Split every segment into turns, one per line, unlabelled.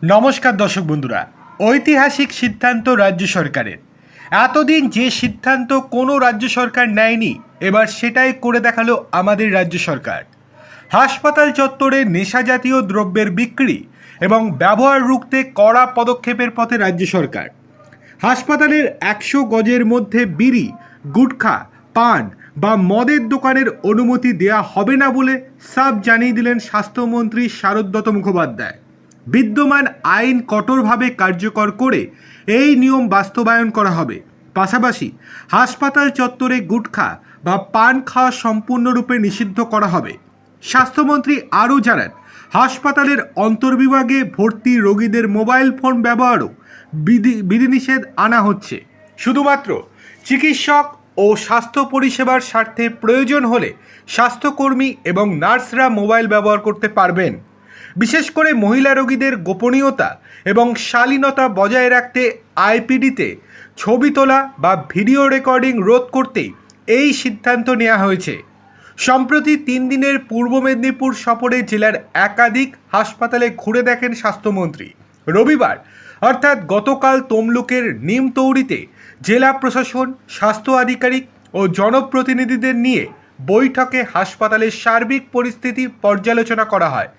নমস্কার দর্শক বন্ধুরা। ঐতিহাসিক সিদ্ধান্ত রাজ্য সরকারের। এতদিন যে সিদ্ধান্ত কোনো রাজ্য সরকার নেয়নি, এবার সেটাই করে দেখালো আমাদের রাজ্য সরকার। হাসপাতাল চত্বরে নেশাজাতীয় দ্রব্যের বিক্রি এবং ব্যবহার রুখতে কড়া পদক্ষেপের পথে রাজ্য সরকার। হাসপাতালের 100 গজের মধ্যে বিড়ি, গুটখা, পান বা মদের দোকানের অনুমতি দেয়া হবে না বলে সাফ জানিয়ে দিলেন স্বাস্থ্যমন্ত্রী শারদত্ত মুখোপাধ্যায়। বিদ্যমান আইন কঠোরভাবে কার্যকর করে এই নিয়ম বাস্তবায়ন করা হবে। পাশাপাশি হাসপাতাল চত্বরে গুটখা বা পান খাওয়া সম্পূর্ণরূপে নিষিদ্ধ করা হবে। স্বাস্থ্যমন্ত্রী আরও জানান, হাসপাতালের অন্তর্বিভাগে ভর্তি রোগীদের মোবাইল ফোন ব্যবহারও বিধিনিষেধ আনা হচ্ছে। শুধুমাত্র চিকিৎসক ও স্বাস্থ্য পরিষেবার স্বার্থে প্রয়োজন হলে স্বাস্থ্যকর্মী এবং নার্সরা মোবাইল ব্যবহার করতে পারবেন। বিশেষ করে মহিলা রোগীদের গোপনীয়তা এবং শালীনতা বজায় রাখতে আইপিডিতে ছবি তোলা বা ভিডিও রেকর্ডিং রোধ করতেই এই সিদ্ধান্ত নেওয়া হয়েছে। সম্প্রতি 3 দিনের পূর্ব মেদিনীপুর সফরে জেলার একাধিক হাসপাতালে ঘুরে দেখেন স্বাস্থ্যমন্ত্রী। রবিবার অর্থাৎ গতকাল তমলুকের নিমতৌড়িতে জেলা প্রশাসন, স্বাস্থ্য আধিকারিক ও জনপ্রতিনিধিদের নিয়ে বৈঠকে হাসপাতালের সার্বিক পরিস্থিতি পর্যালোচনা করা হয়।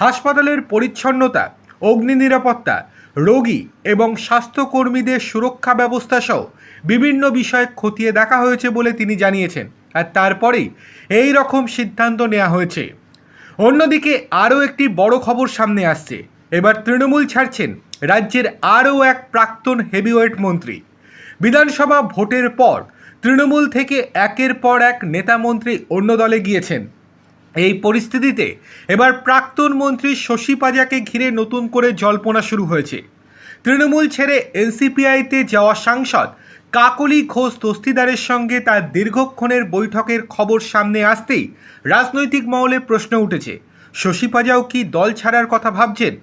হাসপাতালের পরিচ্ছন্নতা, অগ্নি নিরাপত্তা, রোগী এবং স্বাস্থ্যকর্মীদের সুরক্ষা ব্যবস্থা সহ বিভিন্ন বিষয় খতিয়ে দেখা হয়েছে বলে তিনি জানিয়েছেন। আর তারপরেই এই রকম সিদ্ধান্ত নেওয়া হয়েছে। অন্যদিকে আরও একটি বড় খবর সামনে আসছে। এবার তৃণমূল ছাড়ছেন রাজ্যের আরও এক প্রাক্তন হেভিওয়েট মন্ত্রী। বিধানসভা ভোটের পর তৃণমূল থেকে একের পর এক নেতা মন্ত্রী অন্য দলে গিয়েছেন। এই পরিস্থিতিতে এবার প্রাক্তন মন্ত্রী শশী পাজাকে ঘিরে নতুন করে জল্পনা শুরু হয়েছে। তৃণমূল ছেড়ে এনসিপিআইতে যাওয়া সাংসদ কাকলি ঘোষ দস্তিদারের সঙ্গে তার দীর্ঘক্ষণের বৈঠকের খবর সামনে আসতেই রাজনৈতিক মহলে প্রশ্ন উঠেছে, শশী পাজাও কি দল ছাড়ার কথা ভাবছেন?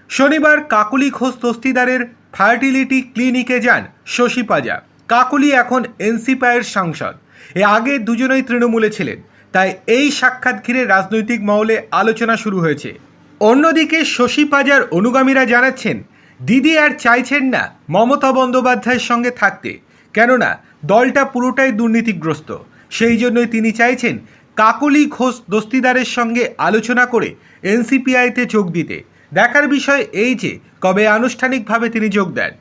শনিবার কাকলি ঘোষ দস্তিদারের ফার্টিলিটি ক্লিনিকে যান শশী পাজা। কাকলি এখন এনসিপিআইয়ের সাংসদ। আগে দুজনেই তৃণমূলে ছিলেন, তাই এই সাক্ষাৎ ঘিরে রাজনৈতিক মহলে আলোচনা শুরু হয়েছে। অন্যদিকে শশী পাজার অনুগামীরা জানাচ্ছেন, দিদি আর চাইছেন না মমতা বন্দ্যোপাধ্যায়ের সঙ্গে থাকতে, কেননা দলটা পুরোটাই দুর্নীতিগ্রস্ত। সেই জন্যই তিনি চাইছেন কাকলি ঘোষ দস্তিদারের সঙ্গে আলোচনা করে এনসিপিআইতে যোগ দিতে। দেখার বিষয় এই যে কবে আনুষ্ঠানিকভাবে তিনি যোগ দেন।